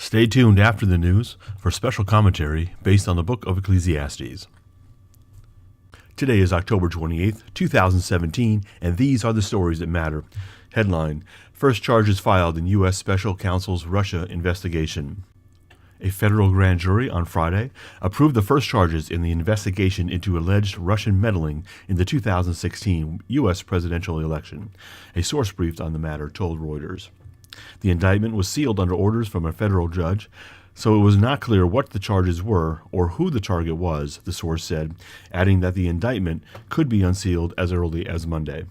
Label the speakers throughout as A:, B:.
A: Stay tuned after the news for special commentary based on the Book of Ecclesiastes. Today is October 28th, 2017, and these are the stories that matter. Headline: First charges filed in U.S. Special Counsel's Russia investigation. A federal grand jury on Friday approved the first charges in the investigation into alleged Russian meddling in the 2016 U.S. presidential election. A source briefed on the matter told Reuters. The indictment was sealed under orders from a federal judge, so it was not clear what the charges were or who the target was, the source said, adding that the indictment could be unsealed as early as Monday.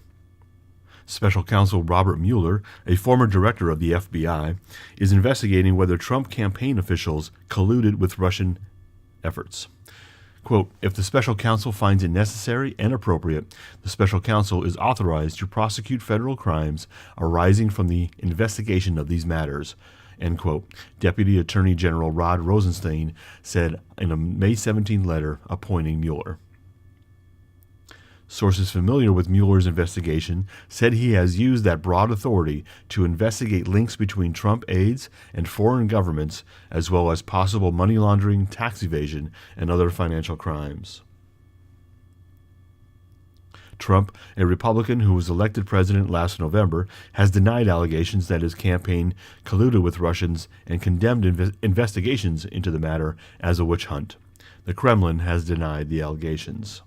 A: Special Counsel Robert Mueller, a former director of the FBI, is investigating whether Trump campaign officials colluded with Russian efforts. Quote, if the special counsel finds it necessary and appropriate, the special counsel is authorized to prosecute federal crimes arising from the investigation of these matters, end quote, Deputy Attorney General Rod Rosenstein said in a May 17 letter appointing Mueller. Sources familiar with Mueller's investigation said he has used that broad authority to investigate links between Trump aides and foreign governments, as well as possible money laundering, tax evasion, and other financial crimes. Trump, a Republican who was elected president last November, has denied allegations that his campaign colluded with Russians and condemned investigations into the matter as a witch hunt. The Kremlin has denied the allegations.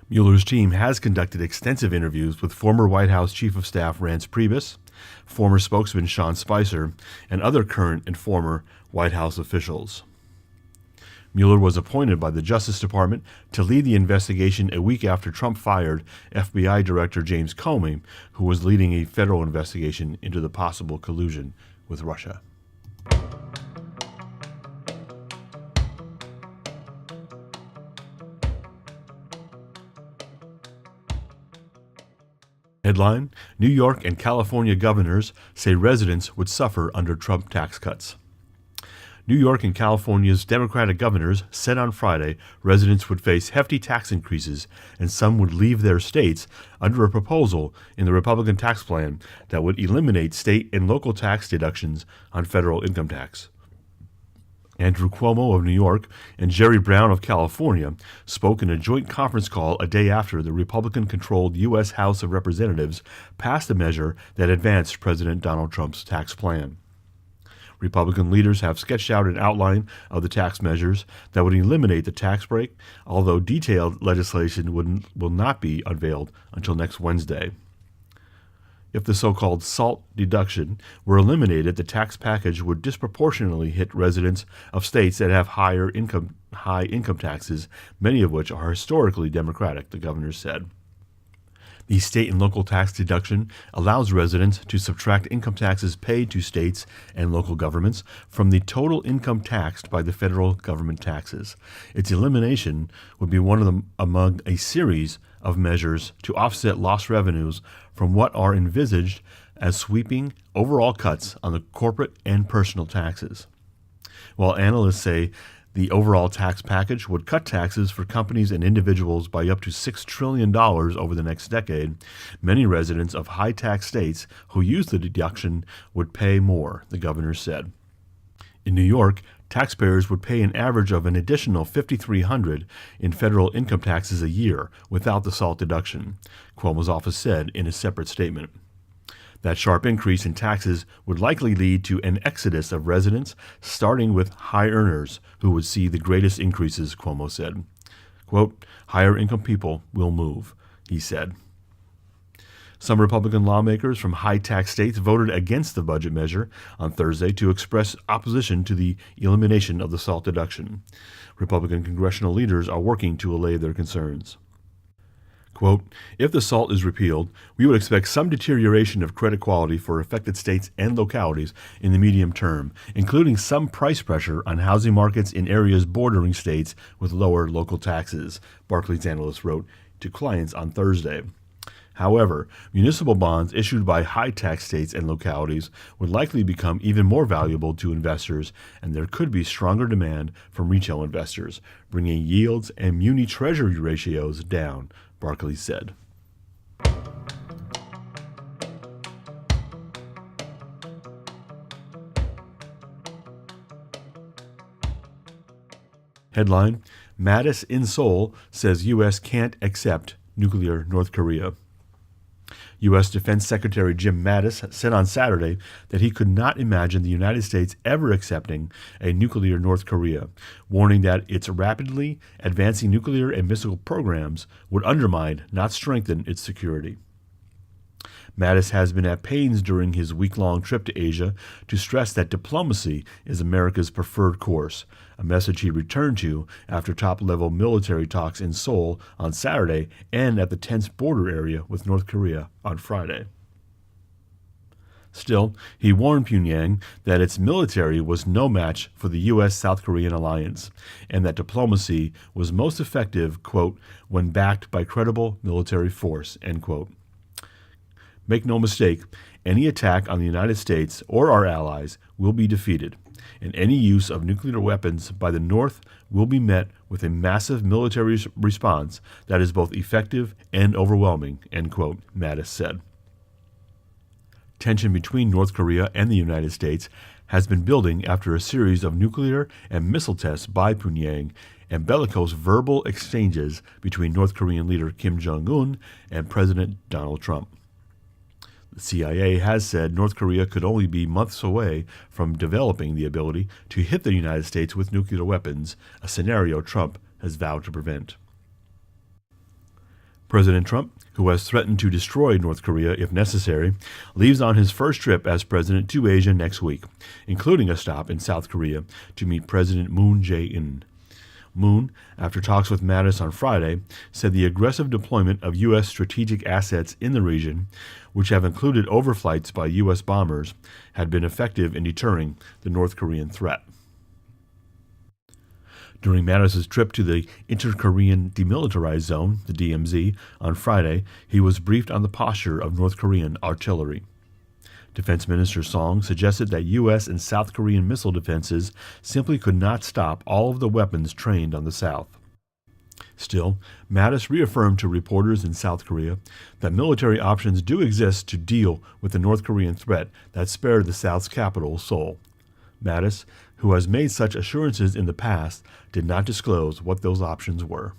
A: Mueller's team has conducted extensive interviews with former White House Chief of Staff Reince Priebus, former spokesman Sean Spicer, and other current and former White House officials. Mueller was appointed by the Justice Department to lead the investigation a week after Trump fired FBI Director James Comey, who was leading a federal investigation into the possible collusion with Russia. Headline: New York and California governors say residents would suffer under Trump tax cuts. New York and California's Democratic governors said on Friday residents would face hefty tax increases and some would leave their states under a proposal in the Republican tax plan that would eliminate state and local tax deductions on federal income tax. Andrew Cuomo of New York and Jerry Brown of California spoke in a joint conference call a day after the Republican-controlled U.S. House of Representatives passed a measure that advanced President Donald Trump's tax plan. Republican leaders have sketched out an outline of the tax measures that would eliminate the tax break, although detailed legislation will not be unveiled until next Wednesday. If the so-called SALT deduction were eliminated, the tax package would disproportionately hit residents of states that have high income taxes, many of which are historically Democratic, the governor said. The state and local tax deduction allows residents to subtract income taxes paid to states and local governments from the total income taxed by the federal government taxes. Its elimination would be one of them among a series of measures to offset lost revenues from what are envisaged as sweeping overall cuts on the corporate and personal taxes. While analysts say the overall tax package would cut taxes for companies and individuals by up to $6 trillion over the next decade, many residents of high-tax states who use the deduction would pay more, the governor said. In New York, taxpayers would pay an average of an additional $5,300 in federal income taxes a year without the SALT deduction, Cuomo's office said in a separate statement. That sharp increase in taxes would likely lead to an exodus of residents, starting with high earners who would see the greatest increases, Cuomo said. Quote, higher income people will move, he said. Some Republican lawmakers from high-tax states voted against the budget measure on Thursday to express opposition to the elimination of the SALT deduction. Republican congressional leaders are working to allay their concerns. Quote, if the SALT is repealed, we would expect some deterioration of credit quality for affected states and localities in the medium term, including some price pressure on housing markets in areas bordering states with lower local taxes, Barclays analysts wrote to clients on Thursday. However, municipal bonds issued by high-tax states and localities would likely become even more valuable to investors, and there could be stronger demand from retail investors, bringing yields and muni treasury ratios down, Barclays said. Headline: Mattis in Seoul says U.S. can't accept nuclear North Korea. U.S. Defense Secretary Jim Mattis said on Saturday that he could not imagine the United States ever accepting a nuclear North Korea, warning that its rapidly advancing nuclear and missile programs would undermine, not strengthen, its security. Mattis has been at pains during his week-long trip to Asia to stress that diplomacy is America's preferred course, a message he returned to after top-level military talks in Seoul on Saturday and at the tense border area with North Korea on Friday. Still, he warned Pyongyang that its military was no match for the U.S.-South Korean alliance, and that diplomacy was most effective, quote, when backed by credible military force, end quote. Make no mistake, any attack on the United States or our allies will be defeated, and any use of nuclear weapons by the North will be met with a massive military response that is both effective and overwhelming, end quote, Mattis said. Tension between North Korea and the United States has been building after a series of nuclear and missile tests by Pyongyang and bellicose verbal exchanges between North Korean leader Kim Jong-un and President Donald Trump. The CIA has said North Korea could only be months away from developing the ability to hit the United States with nuclear weapons, a scenario Trump has vowed to prevent. President Trump, who has threatened to destroy North Korea if necessary, leaves on his first trip as president to Asia next week, including a stop in South Korea to meet President Moon Jae-in. Moon, after talks with Mattis on Friday, said the aggressive deployment of U.S. strategic assets in the region, which have included overflights by U.S. bombers, had been effective in deterring the North Korean threat. During Mattis's trip to the Inter-Korean Demilitarized Zone, the DMZ, on Friday, he was briefed on the posture of North Korean artillery. Defense Minister Song suggested that U.S. and South Korean missile defenses simply could not stop all of the weapons trained on the South. Still, Mattis reaffirmed to reporters in South Korea that military options do exist to deal with the North Korean threat that spared the South's capital, Seoul. Mattis, who has made such assurances in the past, did not disclose what those options were.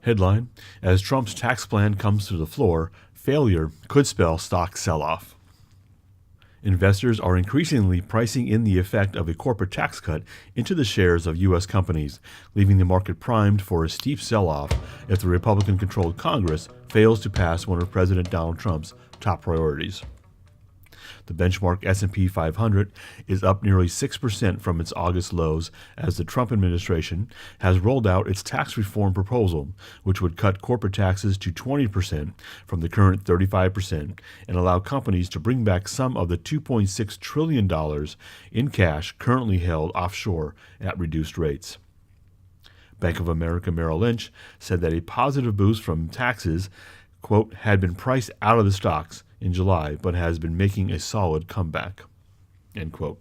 A: Headline: As Trump's tax plan comes to the floor, failure could spell stock sell-off. Investors are increasingly pricing in the effect of a corporate tax cut into the shares of U.S. companies, leaving the market primed for a steep sell-off if the Republican-controlled Congress fails to pass one of President Donald Trump's top priorities. The benchmark S&P 500 is up nearly 6% from its August lows as the Trump administration has rolled out its tax reform proposal, which would cut corporate taxes to 20% from the current 35% and allow companies to bring back some of the $2.6 trillion in cash currently held offshore at reduced rates. Bank of America Merrill Lynch said that a positive boost from taxes, quote, had been priced out of the stocks in July, but has been making a solid comeback, end quote.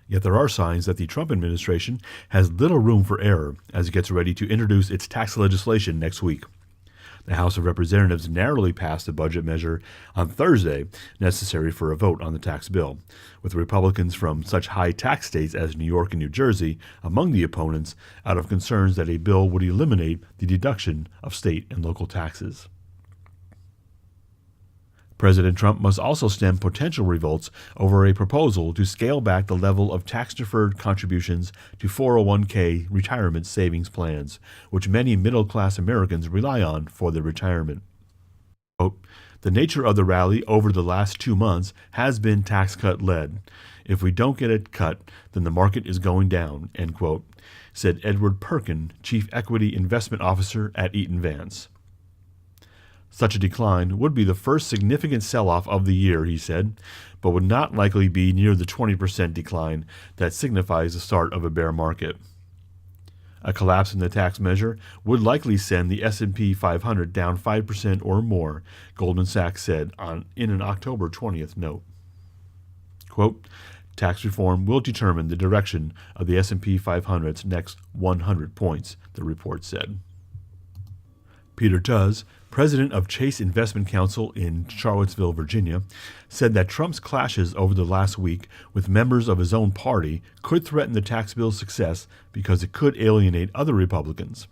A: Yet there are signs that the Trump administration has little room for error as it gets ready to introduce its tax legislation next week. The House of Representatives narrowly passed a budget measure on Thursday necessary for a vote on the tax bill, with Republicans from such high tax states as New York and New Jersey among the opponents out of concerns that a bill would eliminate the deduction of state and local taxes. President Trump must also stem potential revolts over a proposal to scale back the level of tax-deferred contributions to 401k retirement savings plans, which many middle-class Americans rely on for their retirement. Quote, the nature of the rally over the last 2 months has been tax cut-led. If we don't get it cut, then the market is going down, end quote, said Edward Perkin, Chief Equity Investment Officer at Eaton Vance. Such a decline would be the first significant sell-off of the year, he said, but would not likely be near the 20% decline that signifies the start of a bear market. A collapse in the tax measure would likely send the S&P 500 down 5% or more, Goldman Sachs said in an October 20th note. Quote, tax reform will determine the direction of the S&P 500's next 100 points, the report said. Peter Tuz, president of Chase Investment Counsel in Charlottesville, Virginia, said that Trump's clashes over the last week with members of his own party could threaten the tax bill's success because it could alienate other Republicans.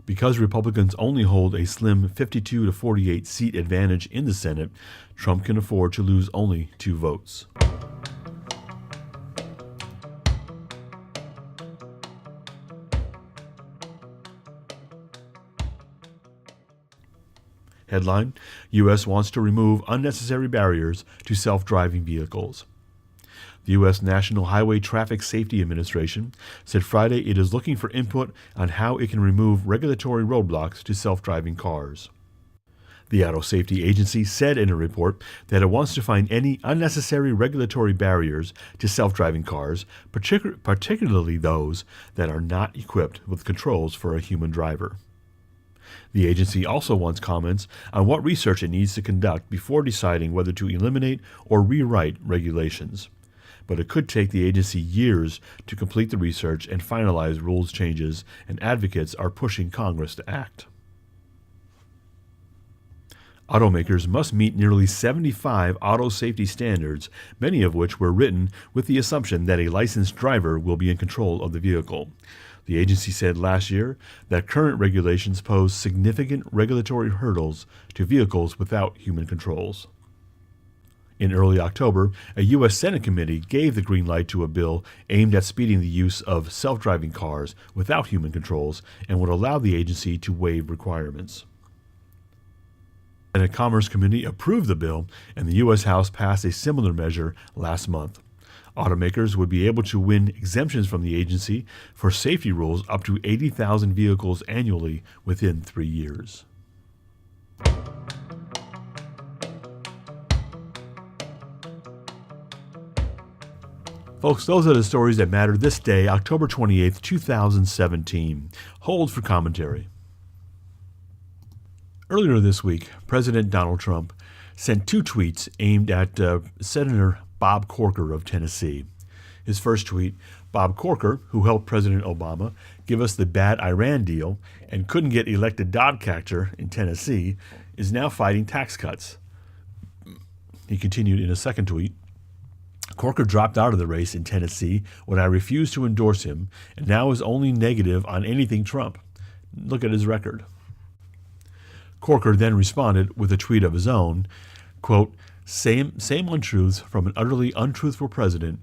A: Because Republicans only hold a slim 52 to 48 seat advantage in the Senate, Trump can afford to lose only 2 votes. Headline: U.S. wants to remove unnecessary barriers to self-driving vehicles. The U.S. National Highway Traffic Safety Administration said Friday it is looking for input on how it can remove regulatory roadblocks to self-driving cars. The Auto Safety Agency said in a report that it wants to find any unnecessary regulatory barriers to self-driving cars, particularly those that are not equipped with controls for a human driver. The agency also wants comments on what research it needs to conduct before deciding whether to eliminate or rewrite regulations. But it could take the agency years to complete the research and finalize rules changes, and advocates are pushing Congress to act. Automakers must meet nearly 75 auto safety standards, many of which were written with the assumption that a licensed driver will be in control of the vehicle. The agency said last year that current regulations pose significant regulatory hurdles to vehicles without human controls. In early October, a U.S. Senate committee gave the green light to a bill aimed at speeding the use of self-driving cars without human controls and would allow the agency to waive requirements. The Senate Commerce Committee approved the bill, and the U.S. House passed a similar measure last month. Automakers would be able to win exemptions from the agency for safety rules up to 80,000 vehicles annually within 3 years. Folks, those are the stories that matter this day, October 28th, 2017. Hold for commentary. Earlier this week, President Donald Trump sent 2 tweets aimed at Senator Bob Corker of Tennessee. His first tweet: Bob Corker, who helped President Obama give us the bad Iran deal and couldn't get elected dog catcher in Tennessee, is now fighting tax cuts. He continued in a second tweet: Corker dropped out of the race in Tennessee when I refused to endorse him, and now is only negative on anything Trump. Look at his record. Corker then responded with a tweet of his own, quote, same untruths from an utterly untruthful president,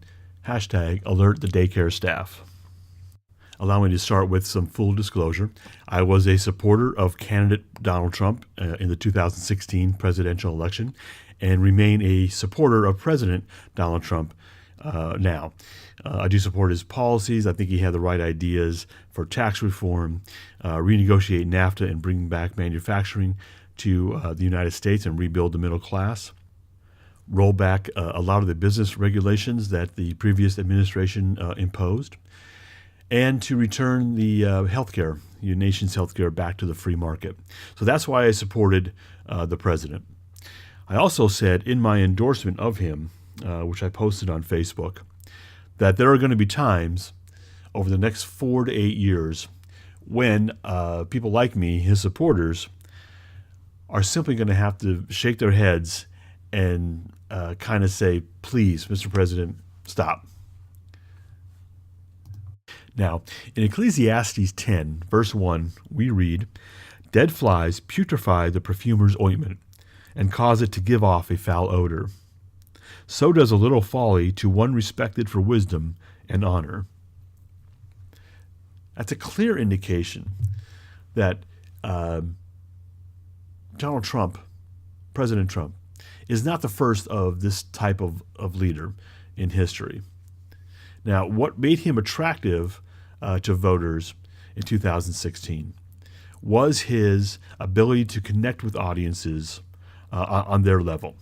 A: #alert the daycare staff. Allow me to start with some full disclosure. I was a supporter of candidate Donald Trump in the 2016 presidential election and remain a supporter of President Donald Trump now. I do support his policies. I think he had the right ideas for tax reform, renegotiate NAFTA and bring back manufacturing to the United States and rebuild the middle class, roll back a lot of the business regulations that the previous administration imposed, and to return the healthcare, your nation's healthcare, back to the free market. So that's why I supported the president. I also said in my endorsement of him, which I posted on Facebook, that there are going to be times over the next 4 to 8 years when people like me, his supporters, are simply going to have to shake their heads and kind of say, please, Mr. President, stop. Now, in Ecclesiastes 10, verse 1, we read, dead flies putrefy the perfumer's ointment and cause it to give off a foul odor. So does a little folly to one respected for wisdom and honor. That's a clear indication that Donald Trump, President Trump, is not the first of this type of leader in history. Now, what made him attractive to voters in 2016 was his ability to connect with audiences on their level.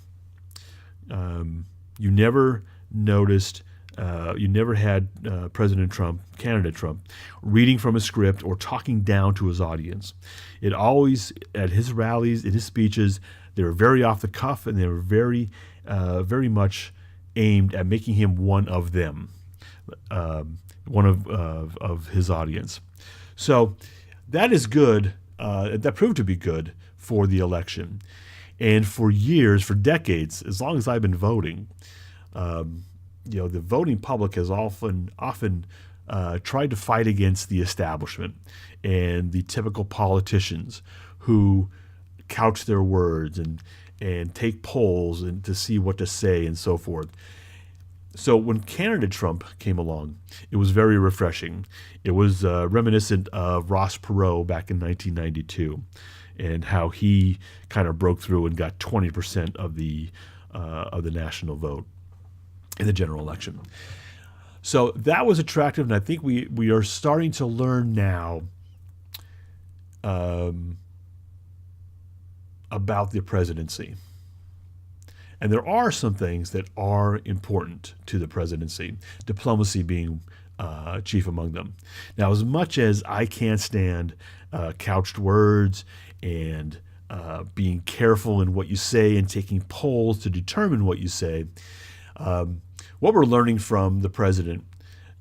A: You never noticed, you never had President Trump, candidate Trump, reading from a script or talking down to his audience. It always, at his rallies, in his speeches, they were very off the cuff, and they were very much aimed at making him one of them, one of his audience. So that is good. That proved to be good for the election. And for years, for decades, as long as I've been voting, the voting public has often tried to fight against the establishment and the typical politicians who couch their words and take polls and to see what to say and so forth. So when candidate Trump came along, it was very refreshing. It was reminiscent of Ross Perot back in 1992 and how he kind of broke through and got 20% of the national vote in the general election. So that was attractive, and I think we are starting to learn now about the presidency. And there are some things that are important to the presidency, diplomacy being chief among them. Now, as much as I can't stand couched words and being careful in what you say and taking polls to determine what you say, what we're learning from the president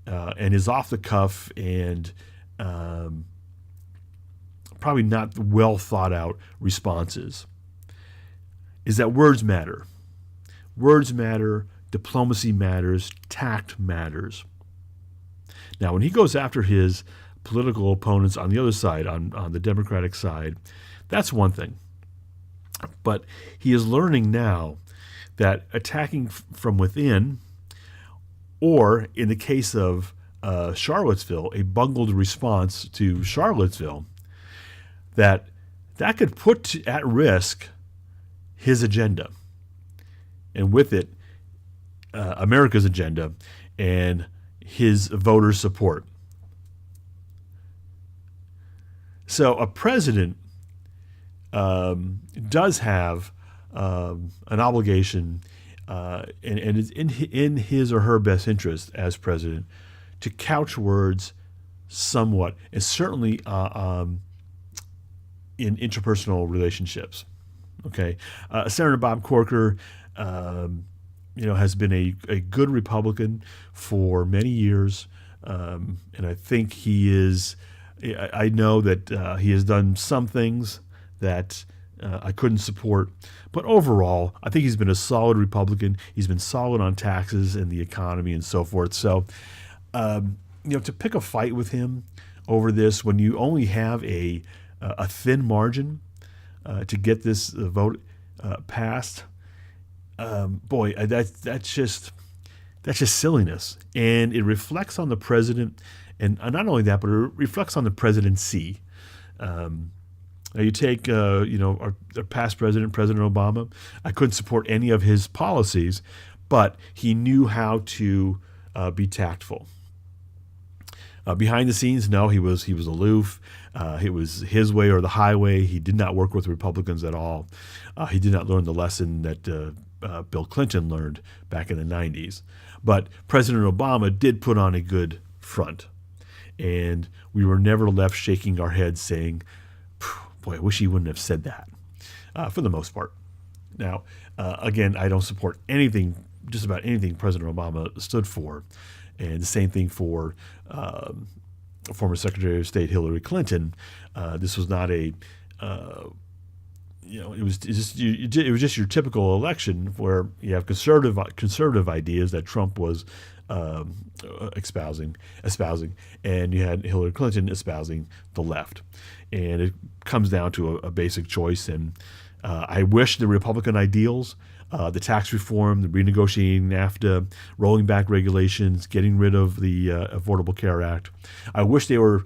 A: and his off-the-cuff and probably not well thought-out responses is that words matter. Words matter, diplomacy matters, tact matters. Now, when he goes after his political opponents on the other side, on the Democratic side, that's one thing. But he is learning now that attacking from within, or in the case of Charlottesville, a bungled response to Charlottesville, that could put at risk his agenda. And with it, America's agenda and his voter support. So a president does have an obligation, and it's in his or her best interest as president to couch words somewhat, and certainly in interpersonal relationships. Okay, Senator Bob Corker, has been a good Republican for many years, and I think he is. I know that he has done some things that I couldn't support, but overall, I think he's been a solid Republican. He's been solid on taxes and the economy and so forth. So, to pick a fight with him over this when you only have a thin margin to get this vote passed. That's just silliness, and it reflects on the president, and not only that, but it reflects on the presidency. Now you take, our past president, President Obama. I couldn't support any of his policies, but he knew how to be tactful. Behind the scenes, no, he was aloof. It was his way or the highway. He did not work with Republicans at all. He did not learn the lesson that Bill Clinton learned back in the 90s. But President Obama did put on a good front. And we were never left shaking our heads saying, boy, I wish he wouldn't have said that, for the most part. Now, again, I don't support just about anything President Obama stood for. And the same thing for former Secretary of State Hillary Clinton. This was not it was just your typical election where you have conservative ideas that Trump was espousing, and you had Hillary Clinton espousing the left. And it comes down to a basic choice. And I wish the Republican ideals, the tax reform, the renegotiating NAFTA, rolling back regulations, getting rid of the Affordable Care Act, I wish they were,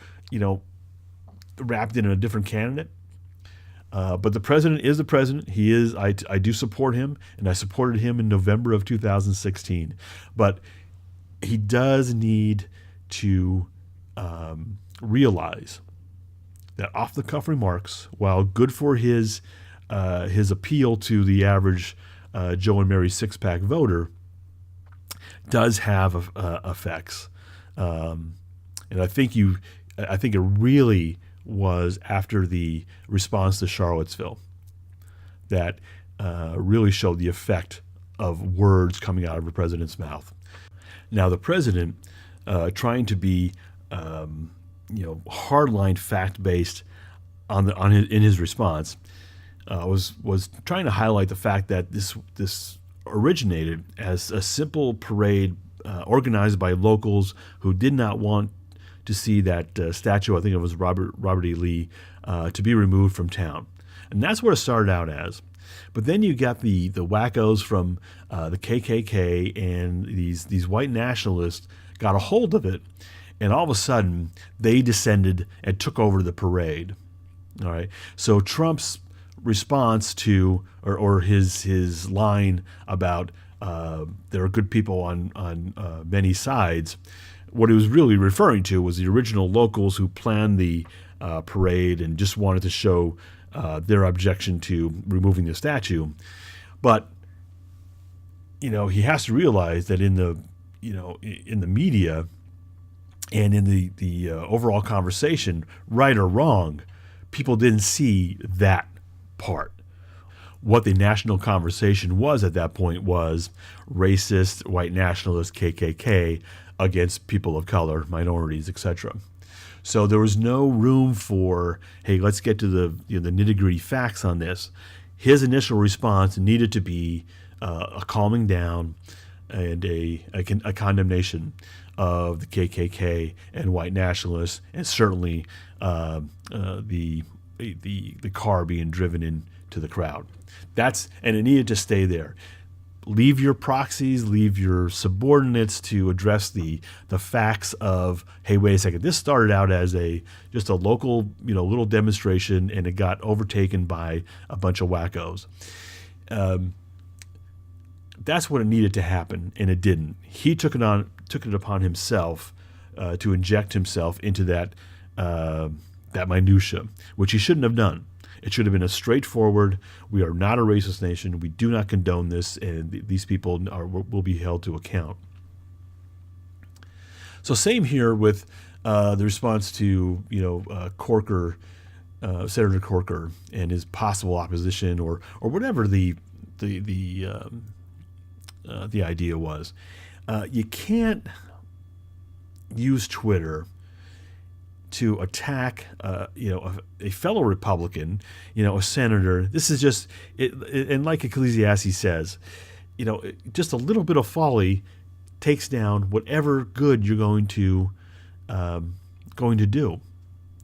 A: wrapped in a different candidate. But the president is the president. He is. I do support him, and I supported him in November of 2016. But he does need to realize that off-the-cuff remarks, while good for his appeal to the average Joe and Mary six-pack voter, does have effects. And I think it really was after the response to Charlottesville that really showed the effect of words coming out of the president's mouth. Now, the president, trying to be, hardline fact-based in his response, was trying to highlight the fact that this originated as a simple parade organized by locals who did not want to see that statue. I think it was Robert E. Lee to be removed from town, and that's what it started out as. But then you got the wackos from the KKK and these white nationalists got a hold of it, and all of a sudden they descended and took over the parade. All right. So Trump's response to or his line about there are good people on many sides, what he was really referring to was the original locals who planned the parade and just wanted to show their objection to removing the statue. But he has to realize that in the media and in the overall conversation, right or wrong, people didn't see that part. What the national conversation was at that point was racist, white nationalist, KKK against people of color, minorities, etc. So there was no room for, hey, let's get to the nitty-gritty facts on this. His initial response needed to be a calming down and a condemnation of the KKK and white nationalists, and certainly the car being driven into the crowd. And it needed to stay there. Leave your proxies, leave your subordinates to address the facts of, hey, wait a second, this started out as just a local little demonstration, and it got overtaken by a bunch of wackos. That's what it needed to happen, and it didn't. He took it upon himself to inject himself into that minutia, which he shouldn't have done. It should have been a straightforward, we are not a racist nation, we do not condone this, and these people will be held to account. So same here with the response to Corker, Senator Corker, and his possible opposition or whatever the idea was. You can't use Twitter to attack, a fellow Republican, a senator. This is just, and like Ecclesiastes says, just a little bit of folly takes down whatever good you're going to do.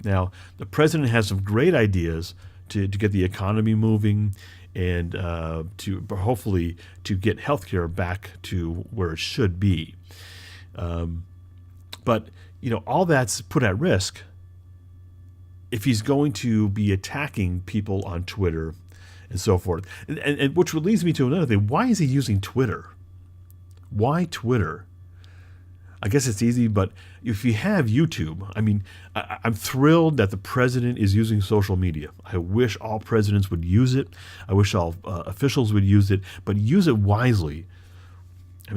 A: Now, the president has some great ideas to get the economy moving and to hopefully to get healthcare back to where it should be. But all that's put at risk if he's going to be attacking people on Twitter and so forth. And which leads me to another thing. Why is he using Twitter? Why Twitter? I guess it's easy, but if you have YouTube, I'm thrilled that the president is using social media. I wish all presidents would use it. I wish all officials would use it, but use it wisely.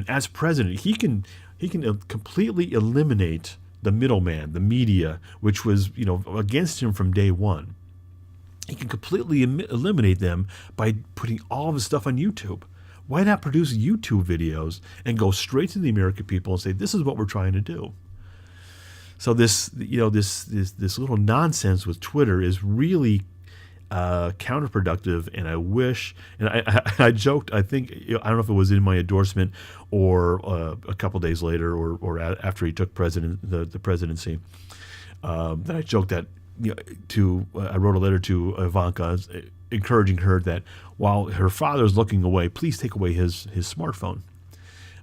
A: As president, he can completely eliminate the middleman, the media, which was against him from day one. He can completely eliminate them by putting all of his stuff on YouTube. Why not produce YouTube videos and go straight to the American people and say, this is what we're trying to do? So this little nonsense with Twitter is really counterproductive, and I wish, and I joked, I think, I don't know if it was in my endorsement or a couple days later or after he took the presidency, that I joked that I wrote a letter to Ivanka encouraging her that while her father's looking away, please take away his smartphone.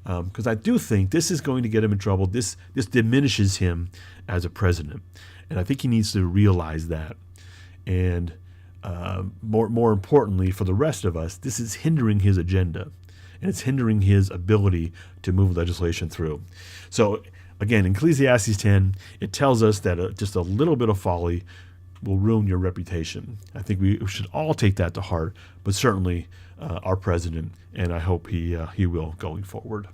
A: Because I do think this is going to get him in trouble. This diminishes him as a president. And I think he needs to realize that. And more importantly, for the rest of us, this is hindering his agenda. And it's hindering his ability to move legislation through. So again, in Ecclesiastes 10, it tells us that just a little bit of folly will ruin your reputation. I think we should all take that to heart, but certainly our president, and I hope he will going forward.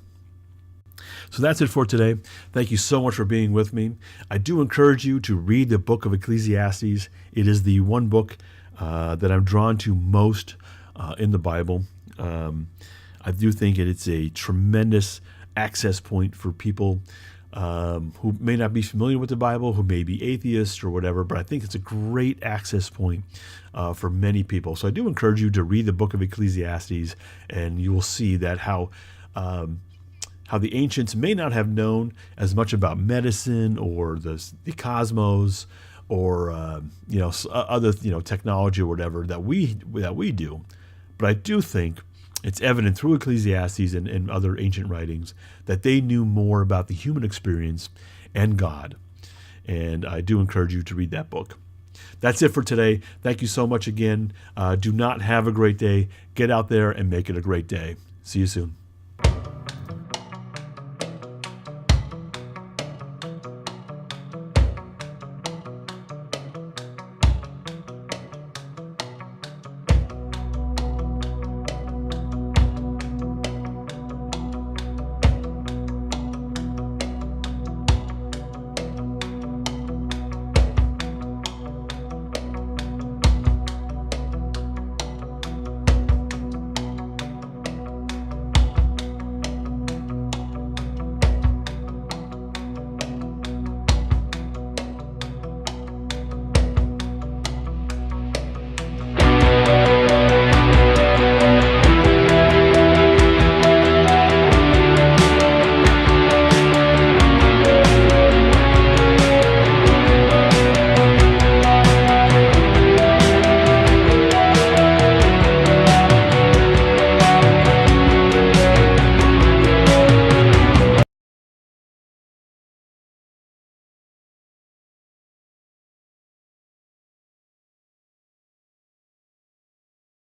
A: So that's it for today. Thank you so much for being with me. I do encourage you to read the Book of Ecclesiastes. It is the one book that I'm drawn to most in the Bible. I do think it's a tremendous access point for people who may not be familiar with the Bible, who may be atheists or whatever, but I think it's a great access point for many people. So I do encourage you to read the Book of Ecclesiastes, and you will see that how the ancients may not have known as much about medicine or the cosmos or other technology or whatever that we do, but I do think it's evident through Ecclesiastes and other ancient writings that they knew more about the human experience and God. And I do encourage you to read that book. That's it for today. Thank you so much again. Do not have a great day. Get out there and make it a great day. See you soon.